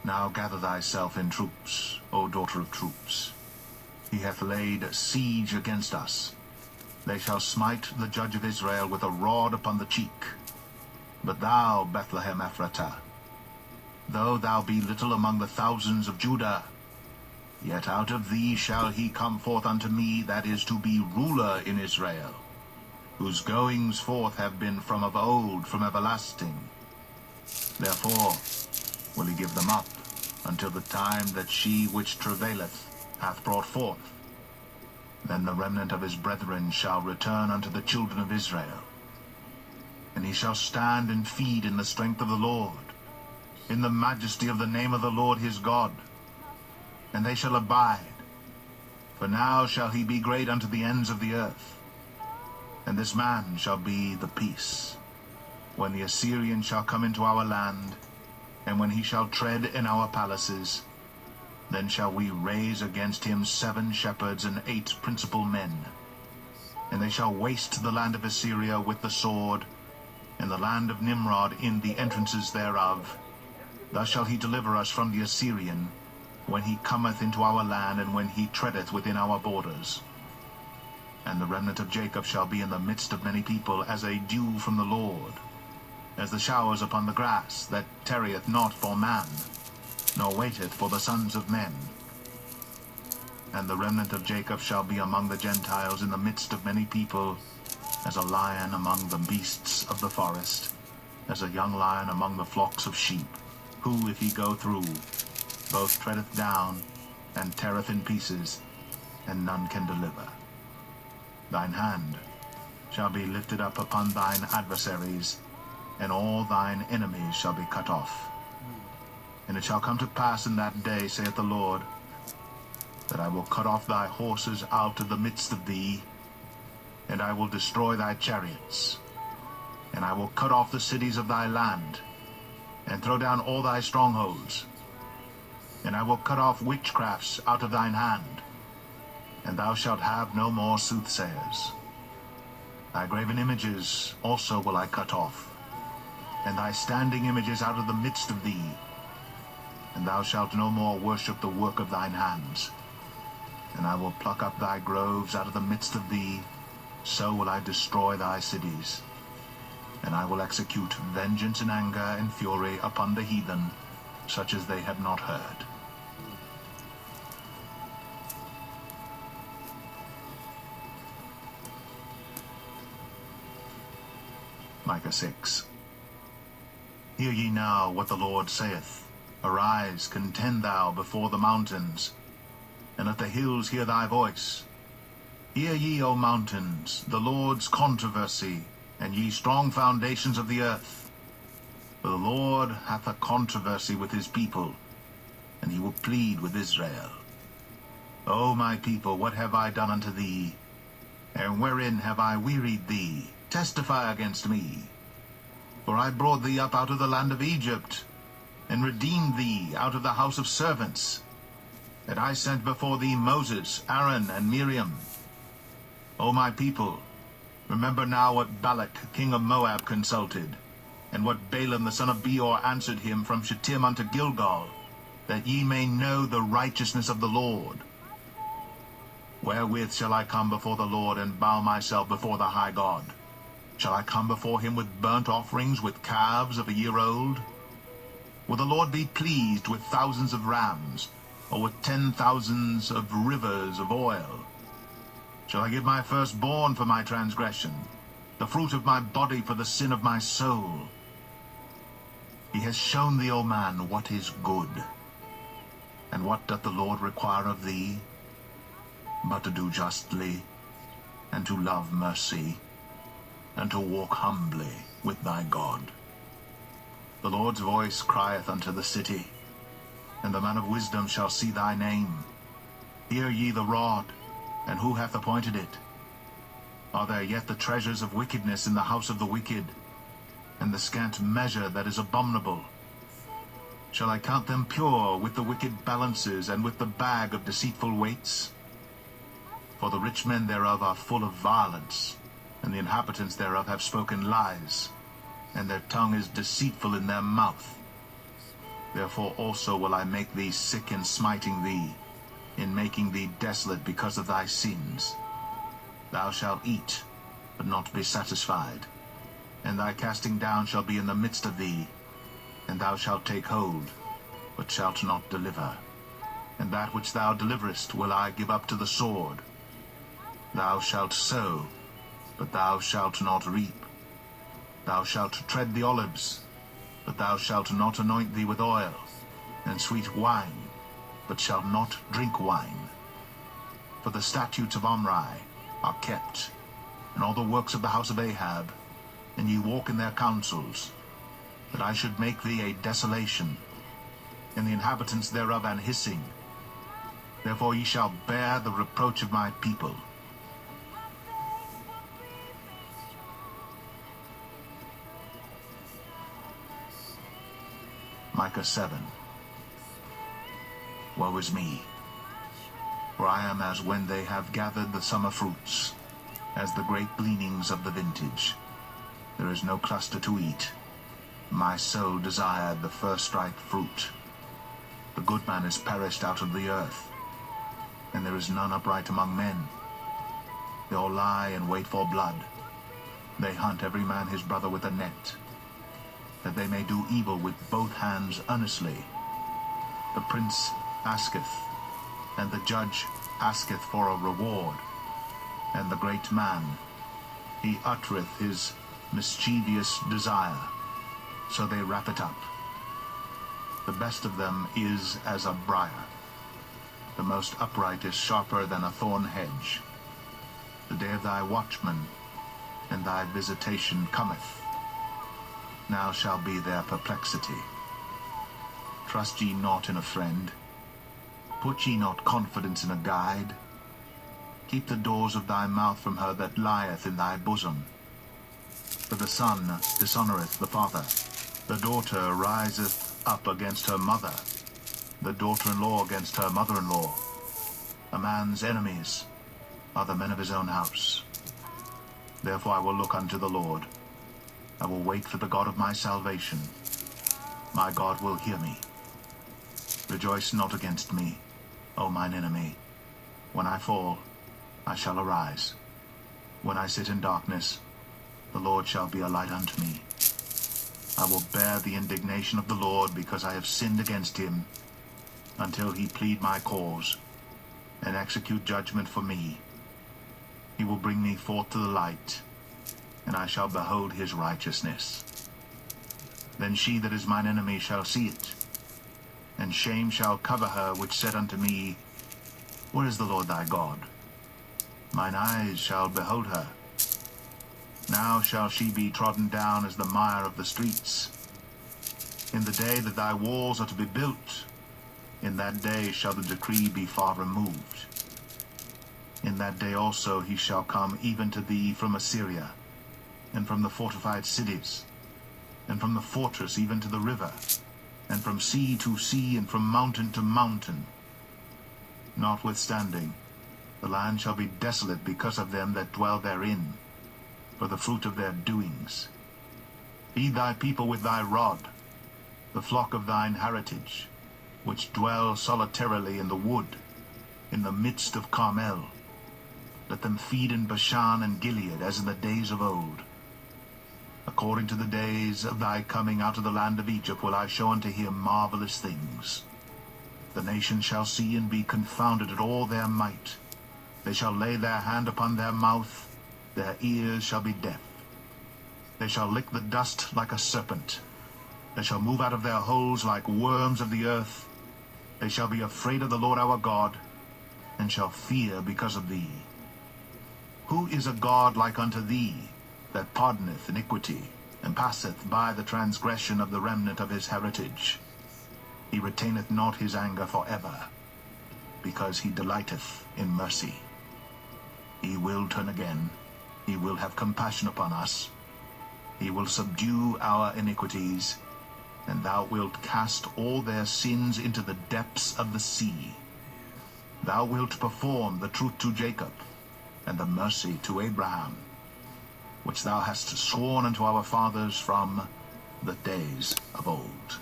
Now gather thyself in troops, O daughter of troops. He hath laid siege against us. They shall smite the judge of Israel with a rod upon the cheek. But thou, Bethlehem Ephratah, though thou be little among the thousands of Judah, yet out of thee shall he come forth unto me that is to be ruler in Israel, whose goings forth have been from of old, from everlasting. Therefore will he give them up until the time that she which travaileth hath brought forth. Then the remnant of his brethren shall return unto the children of Israel. And he shall stand and feed in the strength of the Lord, in the majesty of the name of the Lord his God. And they shall abide, for now shall he be great unto the ends of the earth. And this man shall be the peace, when the Assyrian shall come into our land, and when he shall tread in our palaces. Then shall we raise against him 7 shepherds and 8 principal men. And they shall waste the land of Assyria with the sword, and the land of Nimrod in the entrances thereof. Thus shall he deliver us from the Assyrian, when he cometh into our land, and when he treadeth within our borders. And the remnant of Jacob shall be in the midst of many people, as a dew from the Lord, as the showers upon the grass, that tarrieth not for man, nor waiteth for the sons of men. And the remnant of Jacob shall be among the Gentiles in the midst of many people, as a lion among the beasts of the forest, as a young lion among the flocks of sheep, who, if he go through, both treadeth down and teareth in pieces, and none can deliver. Thine hand shall be lifted up upon thine adversaries, and all thine enemies shall be cut off. And it shall come to pass in that day, saith the Lord, that I will cut off thy horses out of the midst of thee, and I will destroy thy chariots. And I will cut off the cities of thy land, and throw down all thy strongholds. And I will cut off witchcrafts out of thine hand, and thou shalt have no more soothsayers. Thy graven images also will I cut off, and thy standing images out of the midst of thee. And thou shalt no more worship the work of thine hands. And I will pluck up thy groves out of the midst of thee, so will I destroy thy cities. And I will execute vengeance and anger and fury upon the heathen, such as they have not heard. Micah 6. Hear ye now what the Lord saith. Arise, contend thou before the mountains, and let the hills hear thy voice. Hear ye, O mountains, the Lord's controversy, and ye strong foundations of the earth. For the Lord hath a controversy with his people, and he will plead with Israel. O my people, what have I done unto thee? And wherein have I wearied thee? Testify against me. For I brought thee up out of the land of Egypt, and redeemed thee out of the house of servants. And I sent before thee Moses, Aaron, and Miriam. O my people, remember now what Balak king of Moab consulted, and what Balaam the son of Beor answered him from Shittim unto Gilgal, that ye may know the righteousness of the Lord. Wherewith shall I come before the Lord, and bow myself before the high God? Shall I come before him with burnt offerings, with calves of a year old? Will the Lord be pleased with thousands of rams, or with 10,000s of rivers of oil? Shall I give my firstborn for my transgression, the fruit of my body for the sin of my soul? He has shown thee, O man, what is good. And what doth the Lord require of thee? But to do justly, and to love mercy, and to walk humbly with thy God. The Lord's voice crieth unto the city, and the man of wisdom shall see thy name. Hear ye the rod, and who hath appointed it? Are there yet the treasures of wickedness in the house of the wicked, and the scant measure that is abominable? Shall I count them pure with the wicked balances, and with the bag of deceitful weights? For the rich men thereof are full of violence, and the inhabitants thereof have spoken lies, and their tongue is deceitful in their mouth. Therefore also will I make thee sick in smiting thee, in making thee desolate because of thy sins. Thou shalt eat, but not be satisfied, and thy casting down shall be in the midst of thee, and thou shalt take hold, but shalt not deliver. And that which thou deliverest will I give up to the sword. Thou shalt sow, but thou shalt not reap. Thou shalt tread the olives, but thou shalt not anoint thee with oil, and sweet wine, but shalt not drink wine. For the statutes of Omri are kept, and all the works of the house of Ahab, and ye walk in their counsels, that I should make thee a desolation, and the inhabitants thereof an hissing. Therefore ye shall bear the reproach of my people. Micah 7. Woe is me, for I am as when they have gathered the summer fruits, as the great gleanings of the vintage. There is no cluster to eat. My soul desired the first ripe fruit. The good man is perished out of the earth, and there is none upright among men. They all lie and wait for blood. They hunt every man his brother with a net, that they may do evil with both hands earnestly. The prince asketh, and the judge asketh for a reward, and the great man, he uttereth his mischievous desire, so they wrap it up. The best of them is as a briar. The most upright is sharper than a thorn hedge. The day of thy watchman and thy visitation cometh. Now shall be their perplexity. Trust ye not in a friend. Put ye not confidence in a guide. Keep the doors of thy mouth from her that lieth in thy bosom. For the son dishonoureth the father. The daughter riseth up against her mother. The daughter-in-law against her mother-in-law. A man's enemies are the men of his own house. Therefore I will look unto the Lord. I will wait for the God of my salvation. My God will hear me. Rejoice not against me, O mine enemy. When I fall, I shall arise. When I sit in darkness, the Lord shall be a light unto me. I will bear the indignation of the Lord, because I have sinned against him, until he plead my cause, and execute judgment for me. He will bring me forth to the light, and I shall behold his righteousness. Then she that is mine enemy shall see it, and shame shall cover her which said unto me, Where is the Lord thy God? Mine eyes shall behold her. Now shall she be trodden down as the mire of the streets. In the day that thy walls are to be built, in that day shall the decree be far removed. In that day also he shall come even to thee from Assyria, and from the fortified cities, and from the fortress even to the river, and from sea to sea, and from mountain to mountain. Notwithstanding, the land shall be desolate because of them that dwell therein, for the fruit of their doings. Feed thy people with thy rod, the flock of thine heritage, which dwell solitarily in the wood, in the midst of Carmel. Let them feed in Bashan and Gilead, as in the days of old. According to the days of thy coming out of the land of Egypt will I show unto him marvelous things. The nations shall see and be confounded at all their might. They shall lay their hand upon their mouth, their ears shall be deaf. They shall lick the dust like a serpent. They shall move out of their holes like worms of the earth. They shall be afraid of the Lord our God, and shall fear because of thee. Who is a God like unto thee, that pardoneth iniquity, and passeth by the transgression of the remnant of his heritage? He retaineth not his anger forever, because he delighteth in mercy. He will turn again. He will have compassion upon us. He will subdue our iniquities, and thou wilt cast all their sins into the depths of the sea. Thou wilt perform the truth to Jacob, and the mercy to Abraham, which thou hast sworn unto our fathers from the days of old.